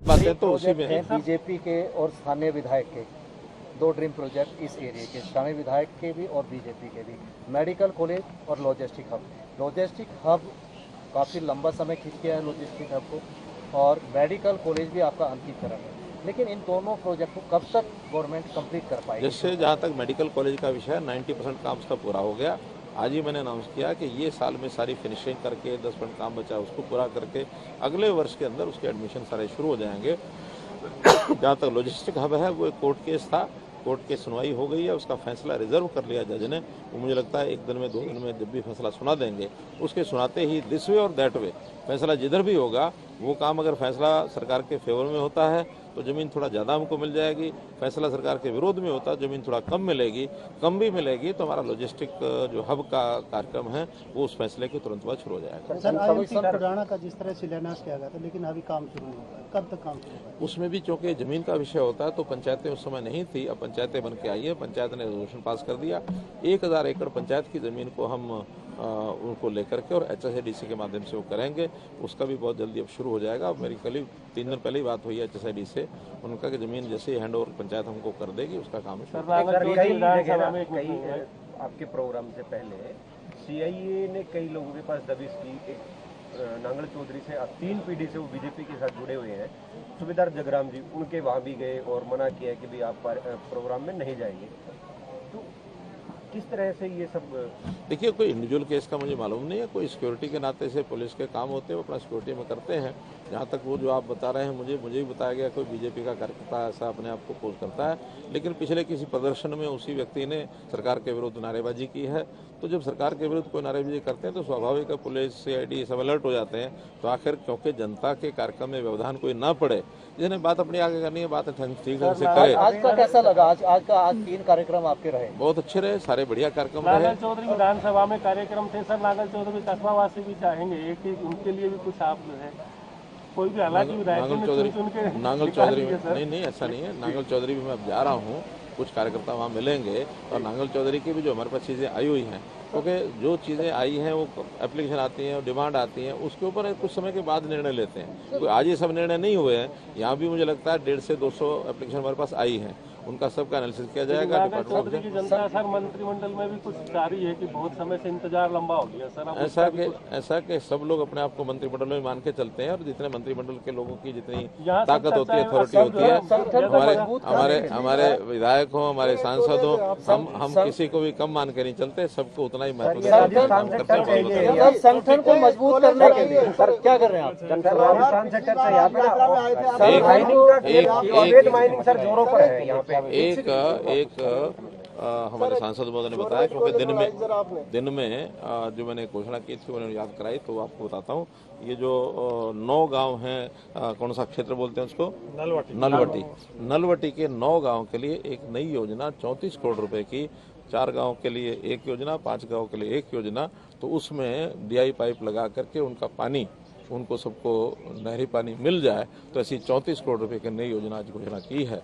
बातें तो उसी में है। बीजेपी के और स्थानीय विधायक के दो ड्रीम प्रोजेक्ट इस एरिया के, स्थानीय विधायक के भी और बीजेपी के भी, मेडिकल कॉलेज और लॉजिस्टिक हब। लॉजिस्टिक हब काफ़ी लंबा समय खींच गया है लॉजिस्टिक हब को, और मेडिकल कॉलेज भी आपका अंतिमकरण है, लेकिन इन दोनों प्रोजेक्ट को कब तक गवर्नमेंट कंप्लीट कर पाएगी? जैसे जहाँ तक मेडिकल कॉलेज का विषय है 90% काम उसका पूरा हो गया। आज ही मैंने अनाउंस किया कि ये साल में सारी फिनिशिंग करके 10% काम बचा उसको पूरा करके अगले वर्ष के अंदर उसके एडमिशन सारे शुरू हो जाएंगे। जहाँ तक लॉजिस्टिक हब है वो एक कोर्ट केस था, कोर्ट की सुनवाई हो गई है, उसका फैसला रिजर्व कर लिया जज ने। वो मुझे लगता है 1 दिन में 2 दिन में जब भी फैसला सुना देंगे, उसके सुनाते ही दिस वे और दैट वे फैसला जिधर भी होगा वो काम, अगर फैसला सरकार के फेवर में होता है तो ज़मीन थोड़ा ज़्यादा हमको मिल जाएगी, फैसला सरकार के विरोध में होता है ज़मीन थोड़ा कम मिलेगी, कम भी मिलेगी तो हमारा लॉजिस्टिक जो हब का कार्यक्रम है वो उस फैसले के तुरंत बाद शुरू हो जाएगा। सर, IMC पुराना का जिस तरह शिलान्यास किया गया था, लेकिन अभी काम शुरू नहीं हुआ, कब तक काम शुरू होगा? उसमें भी चूंकि जमीन का विषय होता है तो पंचायतें उस समय नहीं थी, अब पंचायतें बन के आई है, पंचायत ने रेजोल्यूशन पास कर दिया। 1000 एकड़ पंचायत की जमीन को हम उनको लेकर के और HSIDC के माध्यम से वो करेंगे, उसका भी बहुत जल्दी अब शुरू हो जाएगा। अब मेरी करीब 3 दिन पहले ही बात हुई है HSID से, उनका कि जमीन जैसे ही हैंड ओवर पंचायत हमको कर देगी उसका काम शुरू। आपके प्रोग्राम से पहले CIA ने कई लोगों के पास दबिश की, एक नांगल चौधरी से 3 पीढ़ी से वो बीजेपी के साथ जुड़े हुए हैं, सूबेदार जगराम जी, उनके वहाँ भी गए और मना किया कि भाई आप प्रोग्राम में नहीं जाएंगे। तो किस तरह से ये सब? देखिए, कोई इंडिविजुअल केस का मुझे मालूम नहीं है, कोई सिक्योरिटी के नाते से पुलिस के काम होते हैं वो अपना सिक्योरिटी में करते हैं। जहाँ तक वो जो आप बता रहे हैं मुझे भी बताया गया कोई बीजेपी का कार्यकर्ता ऐसा अपने आप को पोज करता है, लेकिन पिछले किसी प्रदर्शन में उसी व्यक्ति ने सरकार के विरुद्ध नारेबाजी की है। तो जब सरकार के विरुद्ध कोई नारेबाजी करते हैं तो स्वाभाविक है पुलिस CID सब अलर्ट हो जाते हैं। तो आखिर क्योंकि जनता के कार्यक्रम में व्यवधान कोई ना पड़े, जिन्हें बात अपनी आगे करनी है बात ठीक ढंग से करे। आज का कैसा लगा? आज 3 कार्यक्रम आपके रहे, बहुत अच्छे रहे, सारे बढ़िया कार्यक्रम नागल रहे। चौधरी विधानसभा में कार्यक्रम थे सर, नागल चौधरी कस्बावासी भी चाहेंगे एक उनके लिए भी कुछ आप जो है कोई भी, हालांकि नांगल चौधरी नहीं ऐसा नहीं है। नांगल चौधरी भी मैं अब जा रहा हूँ, कुछ कार्यकर्ता वहाँ मिलेंगे और नांगल चौधरी की भी जो हमारे पास चीज़ें आई हुई हैं, क्योंकि जो चीज़ें आई हैं वो एप्लीकेशन आती हैं और डिमांड आती हैं, उसके ऊपर कुछ समय के बाद निर्णय लेते हैं। कोई आज ये सब निर्णय नहीं हुए हैं। यहाँ भी मुझे लगता है 150 से 200 एप्लीकेशन हमारे पास आई हैं, उनका सबका एनालिसिस किया जाएगा। चौधरी की जनता सर मंत्रिमंडल में भी कुछ जारी है कि बहुत समय से इंतजार लंबा हो गया सर। ऐसा कि सब लोग अपने आप को मंत्रिमंडल में मान के चलते हैं और जितने मंत्रिमंडल के लोगों की जितनी ताकत होती है, अथॉरिटी होती है, हमारे विधायक हो, हमारे सांसद हो, हम किसी को भी कम मान के नहीं चलते, सबको उतना ही महत्व देते हैं। संगठन को मजबूत करने के लिए सर क्या कर रहे हैं आप? हमारे सांसद महोदय ने बताया, क्योंकि दिन में जो मैंने घोषणा की थी उन्होंने याद कराई, तो आपको बताता हूँ। ये जो 9 गांव हैं, कौन सा क्षेत्र बोलते हैं उसको, नलवटी के 9 गांव के लिए एक नई योजना 34 करोड़ रुपए की, 4 गांव के लिए एक योजना, 5 गांव के लिए एक योजना। तो उसमें DI पाइप लगा करके उनका पानी, उनको सबको नहरी पानी मिल जाए, तो ऐसी 34 करोड़ रुपए की नई योजना आज घोषणा की है।